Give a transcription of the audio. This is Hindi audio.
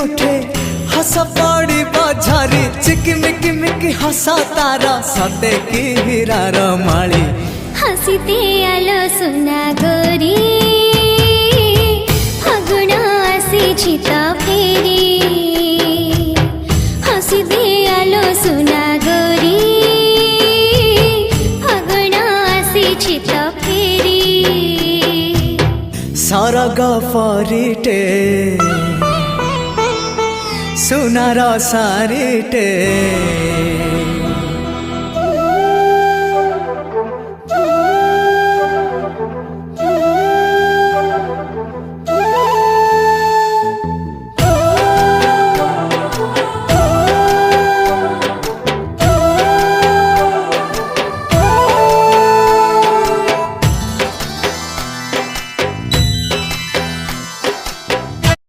ओठे हस पड़ी बझारी चिकिमिकी मिकी हसा तारा सते की हीरार माली हसीते आलो सुना गोरी फागुण आसी तो फेरी हसीते आलो सुना गोरी फागुण आसी तो फेरी सरग परिटे सुनार सारिटे